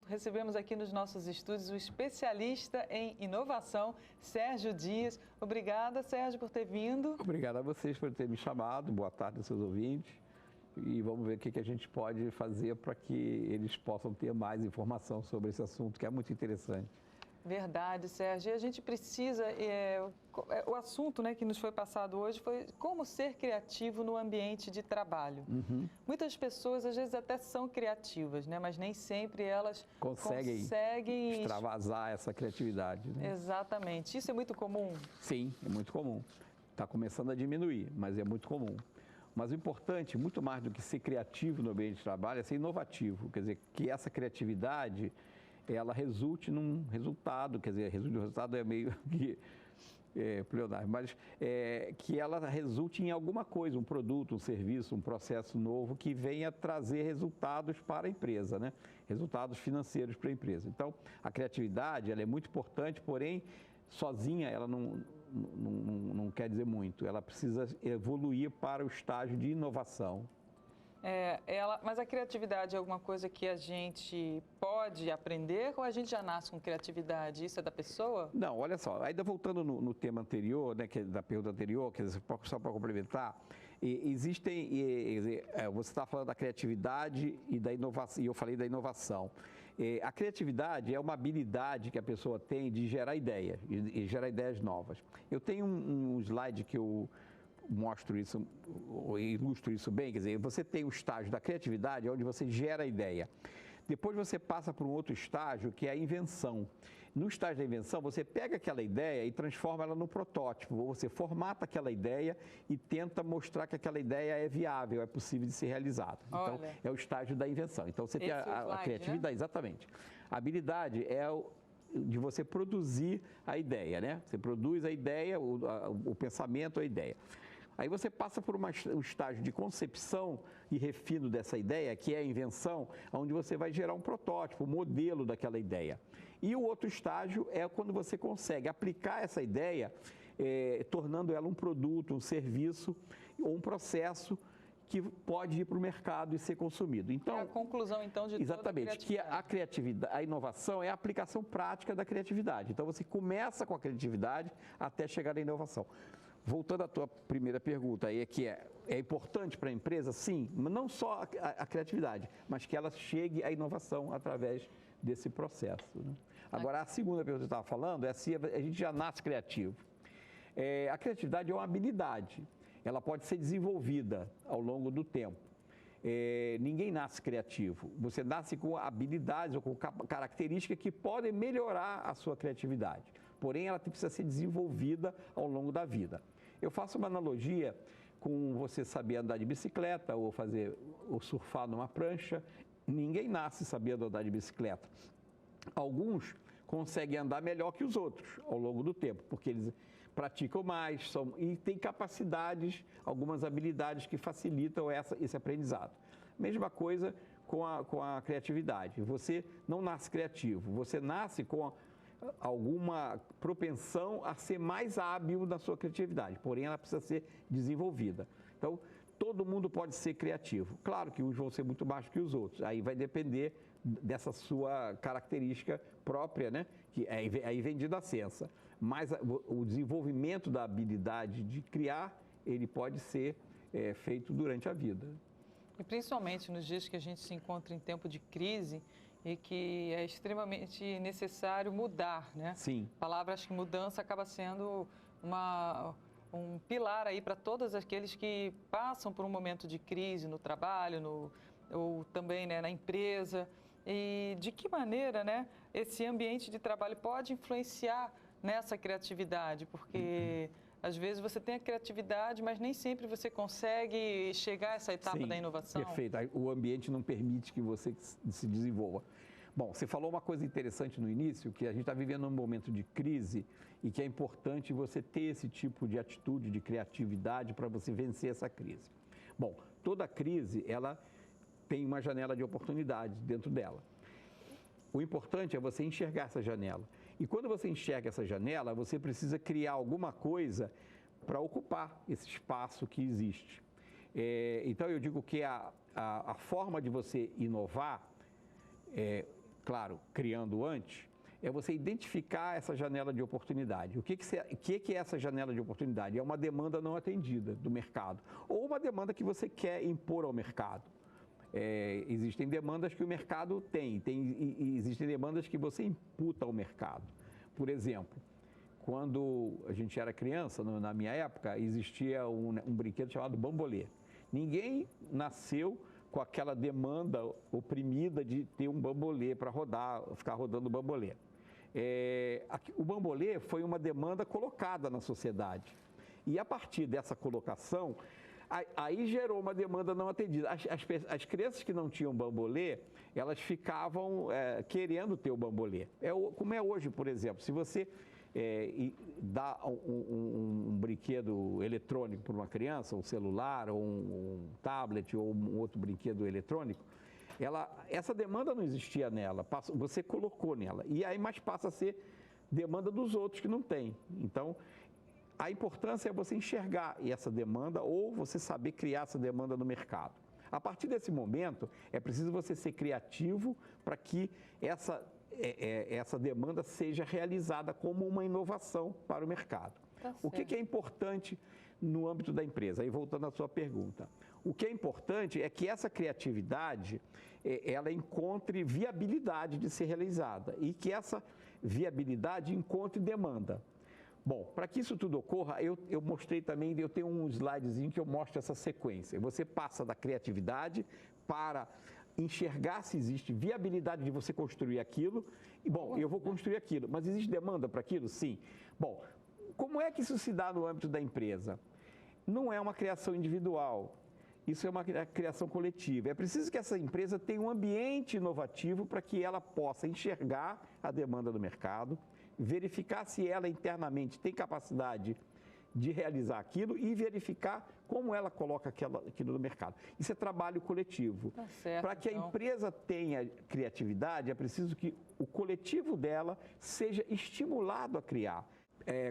Recebemos aqui nos nossos estúdios o especialista em inovação, Sérgio Dias. Obrigada, Sérgio, por ter vindo. Obrigado a vocês por terem me chamado. Boa tarde aos seus ouvintes. E vamos ver o que a gente pode fazer para que eles possam ter mais informação sobre esse assunto, que é muito interessante. Verdade, Sérgio. E a gente precisa... o assunto, né, que nos foi passado hoje foi como ser criativo no ambiente de trabalho. Muitas pessoas, às vezes, até são criativas, né, mas nem sempre elas conseguem extravasar essa criatividade. Né? Exatamente. Isso é muito comum? Sim, é muito comum. Está começando a diminuir, mas é muito comum. Mas o importante, muito mais do que ser criativo no ambiente de trabalho, é ser inovativo. Quer dizer, que essa criatividade, ela resulte num resultado, quer dizer, resulte no resultado é meio que pleonasmo, mas que ela resulte em alguma coisa, um produto, um serviço, um processo novo que venha trazer resultados para a empresa, né? Resultados financeiros para a empresa. Então, a criatividade, ela é muito importante, porém, sozinha ela não quer dizer muito. Ela precisa evoluir para o estágio de inovação. Mas a criatividade é alguma coisa que a gente pode aprender ou a gente já nasce com criatividade? Isso é da pessoa? Não, olha só, ainda voltando no tema anterior, né, da pergunta anterior, quer dizer, só para complementar, existem, você está falando da criatividade e da inovação, e eu falei da inovação. A criatividade é uma habilidade que a pessoa tem de gerar ideias, e gerar ideias novas. Eu tenho um slide que eu mostro isso, ilustro isso bem, quer dizer, você tem o estágio da criatividade, onde você gera a ideia. Depois você passa para um outro estágio, que é a invenção. No estágio da invenção, você pega aquela ideia e transforma ela no protótipo, ou você formata aquela ideia e tenta mostrar que aquela ideia é viável, é possível de ser realizada. Então, é o estágio da invenção. Então, você tem a criatividade, né? Exatamente. A habilidade é de você produzir a ideia, né? Você produz a ideia, o pensamento, a ideia. Aí você passa por um estágio de concepção e refino dessa ideia, que é a invenção, onde você vai gerar um protótipo, um modelo daquela ideia. E o outro estágio é quando você consegue aplicar essa ideia, tornando ela um produto, um serviço ou um processo que pode ir para o mercado e ser consumido. Então, é a conclusão, então, de exatamente, que a criatividade, a inovação é a aplicação prática da criatividade. Então, você começa com a criatividade até chegar à inovação. Voltando à tua primeira pergunta, aí que é importante para a empresa, sim, mas não só a criatividade, mas que ela chegue à inovação através desse processo. Né? Agora, a segunda pergunta que você estava falando é se a gente já nasce criativo. A criatividade é uma habilidade, ela pode ser desenvolvida ao longo do tempo. Ninguém nasce criativo, você nasce com habilidades ou com características que podem melhorar a sua criatividade, porém ela precisa ser desenvolvida ao longo da vida. Eu faço uma analogia com você saber andar de bicicleta ou surfar numa prancha. Ninguém nasce sabendo andar de bicicleta. Alguns conseguem andar melhor que os outros ao longo do tempo, porque eles praticam mais e têm capacidades, algumas habilidades que facilitam esse aprendizado. Mesma coisa com a criatividade. Você não nasce criativo, você nasce com alguma propensão a ser mais hábil na sua criatividade, porém ela precisa ser desenvolvida. Então, todo mundo pode ser criativo. Claro que uns vão ser muito mais que os outros, aí vai depender dessa sua característica própria, né? Que aí vem de nascença. Mas o desenvolvimento da habilidade de criar, ele pode ser feito durante a vida. E principalmente nos dias que a gente se encontra em tempo de crise e que é extremamente necessário mudar, né? Sim. A palavra, acho que mudança acaba sendo um pilar aí para todos aqueles que passam por um momento de crise no trabalho, ou também, né, na empresa. E de que maneira, né, esse ambiente de trabalho pode influenciar nessa criatividade? Porque às vezes você tem a criatividade, mas nem sempre você consegue chegar a essa etapa da inovação. Perfeito. O ambiente não permite que você se desenvolva. Bom, você falou uma coisa interessante no início, que a gente está vivendo um momento de crise e que é importante você ter esse tipo de atitude, de criatividade para você vencer essa crise. Bom, toda crise, ela tem uma janela de oportunidade dentro dela. O importante é você enxergar essa janela. E quando você enxerga essa janela, você precisa criar alguma coisa para ocupar esse espaço que existe. Então, eu digo que a forma de você inovar claro, criando antes, é você identificar essa janela de oportunidade. O que é essa janela de oportunidade? É uma demanda não atendida do mercado, ou uma demanda que você quer impor ao mercado. Existem demandas que o mercado tem, e existem demandas que você imputa ao mercado. Por exemplo, quando a gente era criança, na minha época, existia um brinquedo chamado bambolê. Ninguém nasceu com aquela demanda oprimida de ter um bambolê para rodar, ficar rodando o bambolê. O bambolê foi uma demanda colocada na sociedade. E a partir dessa colocação, aí gerou uma demanda não atendida. As crianças que não tinham bambolê, elas ficavam querendo ter o bambolê. Como é hoje, por exemplo, se você dá um brinquedo eletrônico para uma criança, um celular, ou um tablet, ou um outro brinquedo eletrônico, essa demanda não existia nela, você colocou nela. E aí mais passa a ser demanda dos outros que não têm. Então, a importância é você enxergar essa demanda ou você saber criar essa demanda no mercado. A partir desse momento, é preciso você ser criativo para que essa demanda seja realizada como uma inovação para o mercado. Tá o que é importante no âmbito da empresa? Aí voltando à sua pergunta. O que é importante é que essa criatividade, ela encontre viabilidade de ser realizada e que essa viabilidade encontre demanda. Bom, para que isso tudo ocorra, eu mostrei também, eu tenho um slidezinho que eu mostro essa sequência. Você passa da criatividade para enxergar se existe viabilidade de você construir aquilo. E, bom, eu vou construir aquilo, mas existe demanda para aquilo? Sim. Bom, como é que isso se dá no âmbito da empresa? Não é uma criação individual. Isso é uma criação coletiva. É preciso que essa empresa tenha um ambiente inovativo para que ela possa enxergar a demanda do mercado, verificar se ela internamente tem capacidade de realizar aquilo e verificar como ela coloca aquilo no mercado. Isso é trabalho coletivo. Tá certo, para que a empresa tenha criatividade, é preciso que o coletivo dela seja estimulado a criar.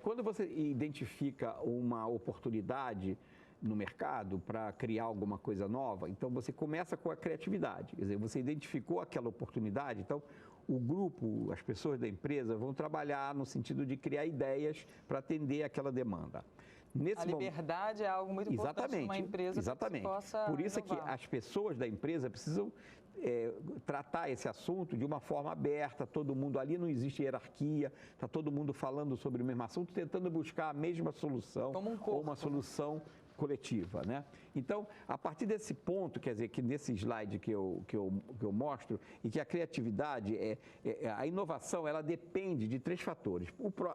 Quando você identifica uma oportunidade no mercado para criar alguma coisa nova, então você começa com a criatividade. Quer dizer, você identificou aquela oportunidade, então o grupo, as pessoas da empresa vão trabalhar no sentido de criar ideias para atender aquela demanda. A liberdade é algo muito importante numa empresa. Exatamente. Que possa Por isso inovar. é que as pessoas da empresa precisam tratar esse assunto de uma forma aberta, todo mundo ali, não existe hierarquia, está todo mundo falando sobre o mesmo assunto, tentando buscar a mesma solução ou uma solução coletiva, né? Então, a partir desse ponto, quer dizer, que nesse slide que eu mostro, e que a criatividade, a inovação, ela depende de 3 fatores.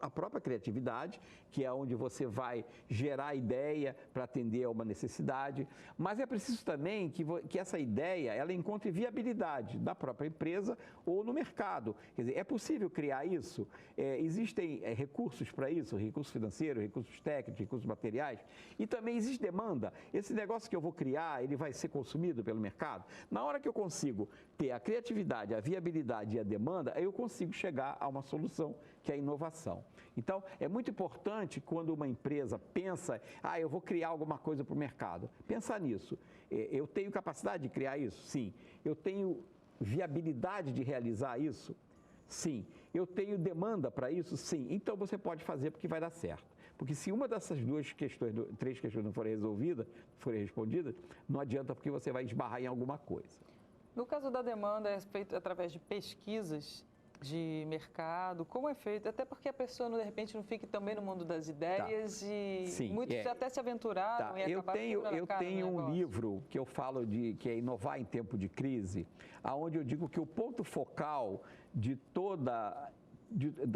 A própria criatividade, que é onde você vai gerar ideia para atender a uma necessidade, mas é preciso também que essa ideia, ela encontre viabilidade da própria empresa ou no mercado. Quer dizer, é possível criar isso? Existem recursos para isso, recursos financeiros, recursos técnicos, recursos materiais, e também existe demanda. Esse negócio que eu vou criar, ele vai ser consumido pelo mercado? Na hora que eu consigo ter a criatividade, a viabilidade e a demanda, aí eu consigo chegar a uma solução, que é a inovação. Então, é muito importante quando uma empresa pensa, eu vou criar alguma coisa para o mercado. Pensar nisso. Eu tenho capacidade de criar isso? Sim. Eu tenho viabilidade de realizar isso? Sim. Eu tenho demanda para isso? Sim. Então, você pode fazer porque vai dar certo. Porque se uma dessas 3 questões não forem resolvidas, forem respondidas, não adianta porque você vai esbarrar em alguma coisa. No caso da demanda, é feito através de pesquisas de mercado, como é feito? Até porque a pessoa, de repente, não fique também no mundo das ideias e Sim, muitos até se aventuraram e acabaram Eu tenho um livro que eu falo que é Inovar em Tempo de Crise, onde eu digo que o ponto focal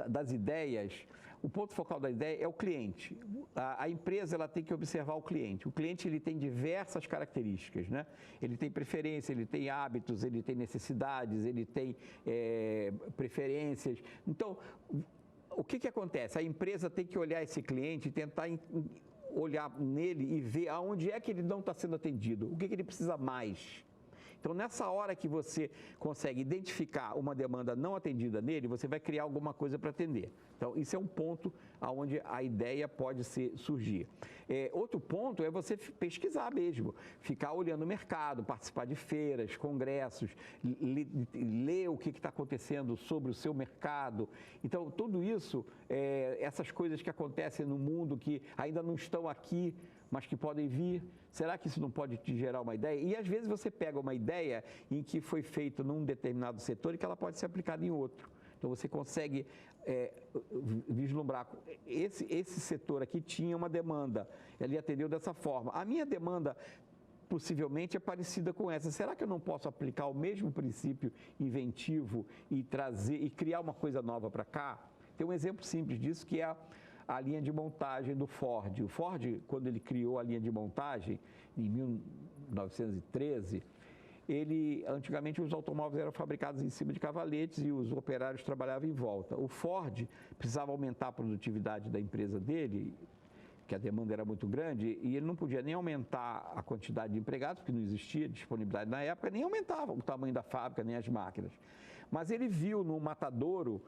das ideias, o ponto focal da ideia é o cliente. A empresa ela tem que observar o cliente. O cliente ele tem diversas características, né? Ele tem preferência, ele tem hábitos, ele tem necessidades, ele tem preferências. Então, o que acontece? A empresa tem que olhar esse cliente e tentar olhar nele e ver aonde é que ele não está sendo atendido, o que ele precisa mais. Então, nessa hora que você consegue identificar uma demanda não atendida nele, você vai criar alguma coisa para atender. Então, isso é um ponto onde a ideia pode surgir. Outro ponto é você pesquisar mesmo, ficar olhando o mercado, participar de feiras, congressos, ler o que está acontecendo sobre o seu mercado. Então, tudo isso, essas coisas que acontecem no mundo que ainda não estão aqui, mas que podem vir, será que isso não pode te gerar uma ideia? E às vezes você pega uma ideia em que foi feita num determinado setor e que ela pode ser aplicada em outro. Então você consegue vislumbrar, esse setor aqui tinha uma demanda, ele atendeu dessa forma. A minha demanda possivelmente é parecida com essa. Será que eu não posso aplicar o mesmo princípio inventivo e criar uma coisa nova para cá? Tem um exemplo simples disso que é a linha de montagem do Ford. O Ford, quando ele criou a linha de montagem, em 1913, antigamente os automóveis eram fabricados em cima de cavaletes e os operários trabalhavam em volta. O Ford precisava aumentar a produtividade da empresa dele, que a demanda era muito grande, e ele não podia nem aumentar a quantidade de empregados, porque não existia disponibilidade na época, nem aumentava o tamanho da fábrica, nem as máquinas. Mas ele viu no matadouro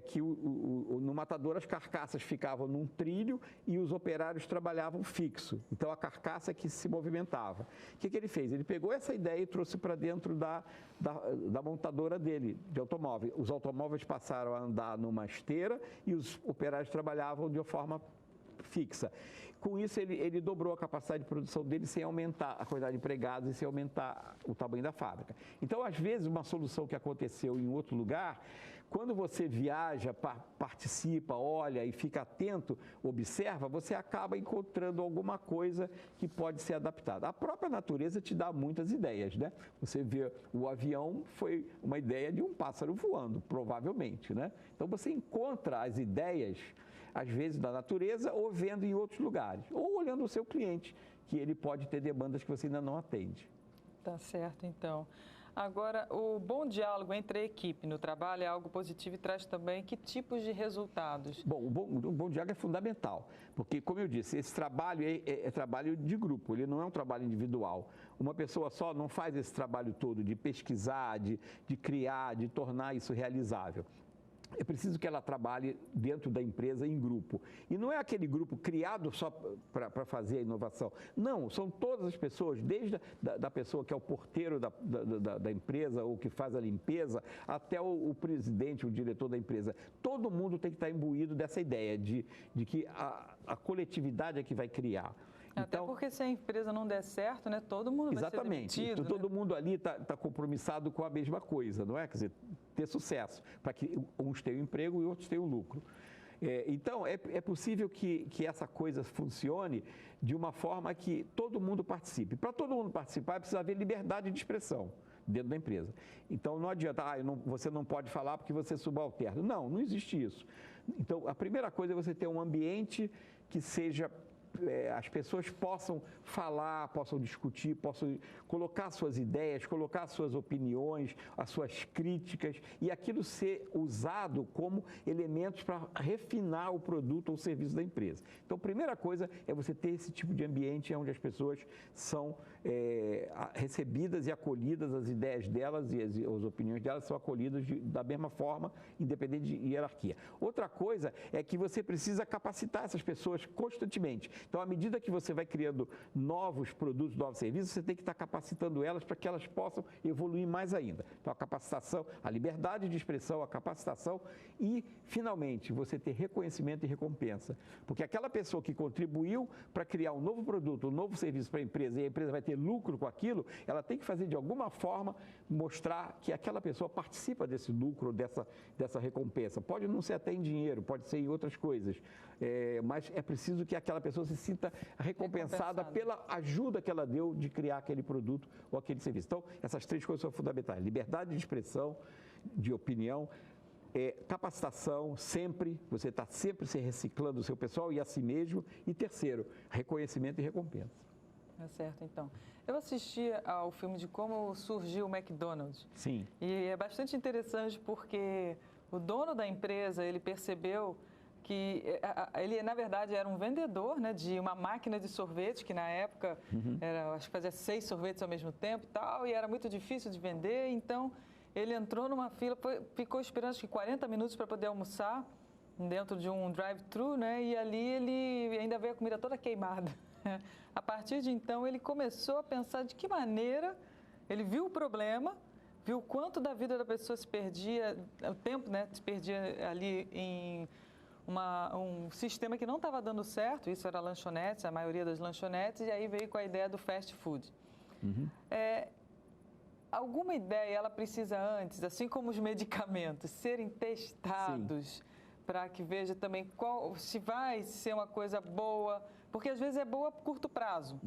que no matadouro as carcaças ficavam num trilho e os operários trabalhavam fixo. Então a carcaça que se movimentava. O que ele fez? Ele pegou essa ideia e trouxe para dentro da montadora dele, de automóvel. Os automóveis passaram a andar numa esteira e os operários trabalhavam de uma forma fixa. Com isso, ele dobrou a capacidade de produção dele sem aumentar a quantidade de empregados e sem aumentar o tamanho da fábrica. Então, às vezes, uma solução que aconteceu em outro lugar, quando você viaja, participa, olha e fica atento, observa, você acaba encontrando alguma coisa que pode ser adaptada. A própria natureza te dá muitas ideias, né? Você vê o avião, foi uma ideia de um pássaro voando, provavelmente, né? Então, você encontra as ideias, às vezes, da natureza ou vendo em outros lugares, ou olhando o seu cliente, que ele pode ter demandas que você ainda não atende. Tá certo, então. Agora, o bom diálogo entre a equipe no trabalho é algo positivo e traz também que tipos de resultados? Bom, o bom diálogo é fundamental, porque, como eu disse, esse trabalho é trabalho de grupo, ele não é um trabalho individual. Uma pessoa só não faz esse trabalho todo de pesquisar, de criar, de tornar isso realizável. É preciso que ela trabalhe dentro da empresa em grupo. E não é aquele grupo criado só para fazer a inovação. Não, são todas as pessoas, desde da pessoa que é o porteiro da empresa ou que faz a limpeza, até o presidente, o diretor da empresa. Todo mundo tem que estar imbuído dessa ideia de que a coletividade é que vai criar. Até porque se a empresa não der certo, né, todo mundo vai ser demitido. Exatamente. Todo mundo ali está compromissado com a mesma coisa, não é? Quer dizer, ter sucesso, para que uns tenham emprego e outros tenham lucro. Então, é possível que essa coisa funcione de uma forma que todo mundo participe. Para todo mundo participar, precisa haver liberdade de expressão dentro da empresa. Então, não adianta, você não pode falar porque você é subalterno. Não existe isso. Então, a primeira coisa é você ter um ambiente que seja as pessoas possam falar, possam discutir, possam colocar suas ideias, colocar suas opiniões, as suas críticas e aquilo ser usado como elementos para refinar o produto ou o serviço da empresa. Então, a primeira coisa é você ter esse tipo de ambiente onde as pessoas são recebidas e acolhidas, as ideias delas e as opiniões delas são acolhidas da mesma forma, independente de hierarquia. Outra coisa é que você precisa capacitar essas pessoas constantemente. Então, à medida que você vai criando novos produtos, novos serviços, você tem que estar capacitando elas para que elas possam evoluir mais ainda. Então, a capacitação, a liberdade de expressão, a capacitação e, finalmente, você ter reconhecimento e recompensa. Porque aquela pessoa que contribuiu para criar um novo produto, um novo serviço para a empresa e a empresa vai ter lucro com aquilo, ela tem que fazer de alguma forma mostrar que aquela pessoa participa desse lucro, dessa recompensa. Pode não ser até em dinheiro, pode ser em outras coisas, mas é preciso que aquela pessoa se sinta recompensada pela ajuda que ela deu de criar aquele produto ou aquele serviço. Então, essas três coisas são fundamentais: liberdade de expressão, de opinião, capacitação, você está sempre se reciclando o seu pessoal e a si mesmo. E terceiro, reconhecimento e recompensa. É certo, então. Eu assisti ao filme de como surgiu o McDonald's. Sim. E é bastante interessante porque o dono da empresa, ele percebeu ele, na verdade, era um vendedor, né, de uma máquina de sorvete, que na época, acho que fazia 6 sorvetes ao mesmo tempo e tal, e era muito difícil de vender, então ele entrou numa fila, ficou esperando acho que 40 minutos para poder almoçar dentro de um drive-thru, né, e ali ele ainda veio a comida toda queimada. A partir de então, ele começou a pensar de que maneira ele viu o problema, viu o quanto da vida da pessoa se perdia, o tempo, né, se perdia ali em um sistema que não estava dando certo, isso era lanchonetes, a maioria das lanchonetes, e aí veio com a ideia do fast food. Alguma ideia ela precisa antes, assim como os medicamentos, serem testados para que veja também se vai ser uma coisa boa, porque às vezes é boa a curto prazo.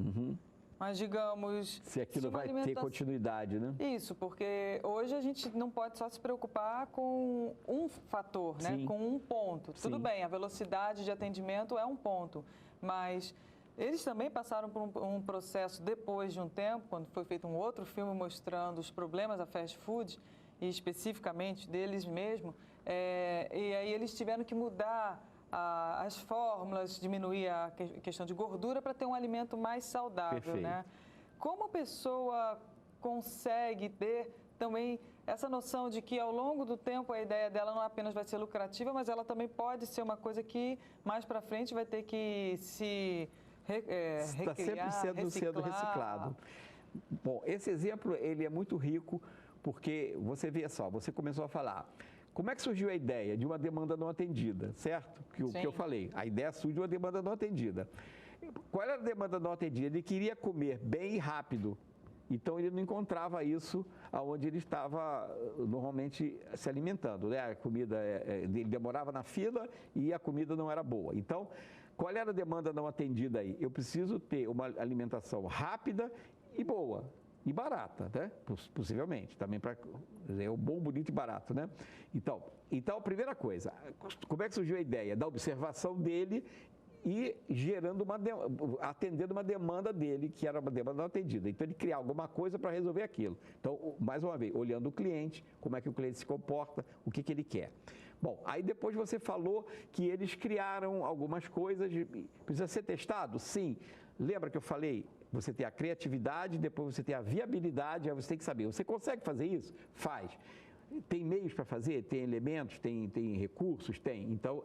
Mas, digamos... Se aquilo vai ter continuidade, né? Isso, porque hoje a gente não pode só se preocupar com um fator, né? Com um ponto. Tudo bem, a velocidade de atendimento é um ponto, mas eles também passaram por um processo depois de um tempo, quando foi feito um outro filme mostrando os problemas da fast food, e especificamente deles mesmos, e aí eles tiveram que mudar as fórmulas, diminuir a questão de gordura para ter um alimento mais saudável, né? Como a pessoa consegue ter também essa noção de que ao longo do tempo a ideia dela não apenas vai ser lucrativa, mas ela também pode ser uma coisa que mais para frente vai ter que se está sempre sendo reciclado. Bom, esse exemplo ele é muito rico porque você vê só, você começou a falar. Como é que surgiu a ideia de uma demanda não atendida, certo? Que eu falei, a ideia surge de uma demanda não atendida. Qual era a demanda não atendida? Ele queria comer bem e rápido, então ele não encontrava isso onde ele estava normalmente se alimentando, né? A comida, ele demorava na fila e a comida não era boa. Então, qual era a demanda não atendida aí? Eu preciso ter uma alimentação rápida e boa. E barata, né? Possivelmente, também para o bom, bonito e barato, né? Então, a primeira coisa, como é que surgiu a ideia? Da observação dele e atendendo uma demanda dele, que era uma demanda não atendida. Então, ele criar alguma coisa para resolver aquilo. Então, mais uma vez, olhando o cliente, como é que o cliente se comporta, o que ele quer. Bom, aí depois você falou que eles criaram algumas coisas, precisa ser testado? Sim. Lembra que eu falei? Você tem a criatividade, depois você tem a viabilidade, aí você tem que saber, você consegue fazer isso? Faz. Tem meios para fazer? Tem elementos? Tem recursos? Tem. Então,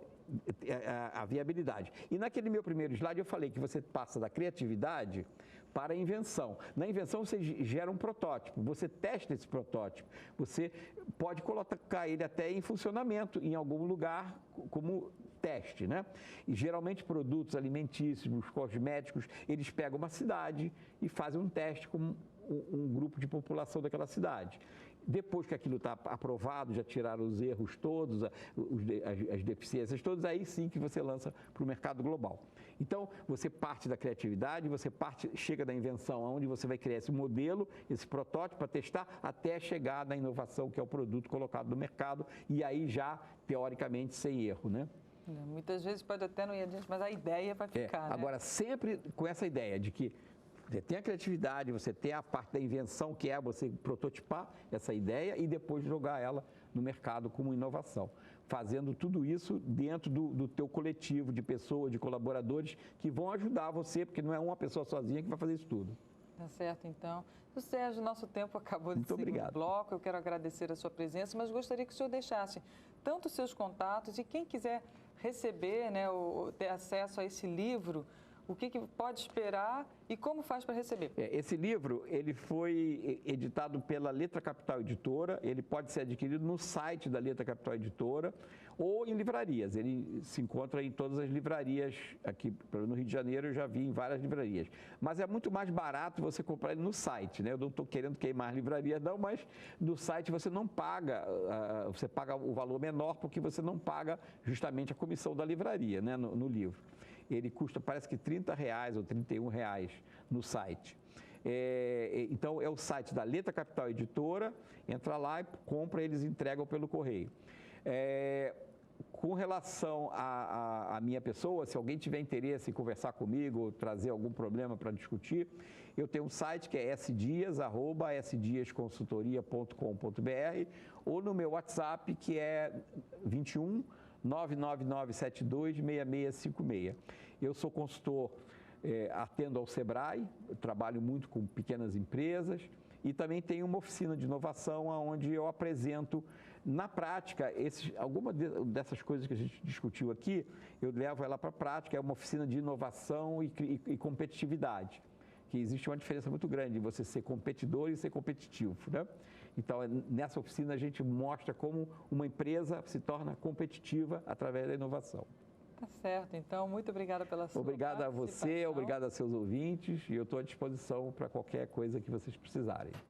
a viabilidade. E naquele meu primeiro slide eu falei que você passa da criatividade para a invenção. Na invenção você gera um protótipo, você testa esse protótipo, você pode colocar ele até em funcionamento em algum lugar como teste, né? E geralmente produtos alimentícios, cosméticos, eles pegam uma cidade e fazem um teste com um grupo de população daquela cidade. Depois que aquilo está aprovado, já tiraram os erros todos, as deficiências todas, aí sim que você lança para o mercado global. Então, você parte da criatividade, chega da invenção, onde você vai criar esse modelo, esse protótipo para testar, até chegar na inovação, que é o produto colocado no mercado, e aí já, teoricamente, sem erro, né? Muitas vezes pode até não ir adiante, mas a ideia vai ficar, né? Agora, sempre com essa ideia de que você tem a criatividade, você tem a parte da invenção, que é você prototipar essa ideia e depois jogar ela no mercado como inovação. Fazendo tudo isso dentro do teu coletivo de pessoas, de colaboradores que vão ajudar você, porque não é uma pessoa sozinha que vai fazer isso tudo. Tá certo, então. O Sérgio, nosso tempo acabou de segundo bloco. Eu quero agradecer a sua presença, mas gostaria que o senhor deixasse tanto os seus contatos e quem quiser receber, né, ou ter acesso a esse livro, o que pode esperar e como faz para receber? Esse livro, ele foi editado pela Letra Capital Editora, ele pode ser adquirido no site da Letra Capital Editora ou em livrarias. Ele se encontra em todas as livrarias, aqui no Rio de Janeiro eu já vi em várias livrarias. Mas é muito mais barato você comprar ele no site, né? Eu não estou querendo queimar livrarias não, mas no site você não paga, você paga o valor menor porque você não paga justamente a comissão da livraria, né, no livro. Ele custa, parece que R$30 ou R$31 no site. Então, é o site da Letra Capital Editora, entra lá e compra, eles entregam pelo correio. Com relação à minha pessoa, se alguém tiver interesse em conversar comigo ou trazer algum problema para discutir, eu tenho um site que é sdias@sdiasconsultoria.com.br ou no meu WhatsApp, que é 21 999726656. Eu sou consultor, atendo ao Sebrae, eu trabalho muito com pequenas empresas e também tenho uma oficina de inovação onde eu apresento na prática alguma dessas coisas que a gente discutiu aqui, eu levo ela para a prática. É uma oficina de inovação e competitividade, que existe uma diferença muito grande de você ser competidor e ser competitivo, né? Então, nessa oficina a gente mostra como uma empresa se torna competitiva através da inovação. Tá certo. Então, muito obrigada pela sua Obrigado a você, participação. obrigado a seus ouvintes, e eu estou à disposição para qualquer coisa que vocês precisarem.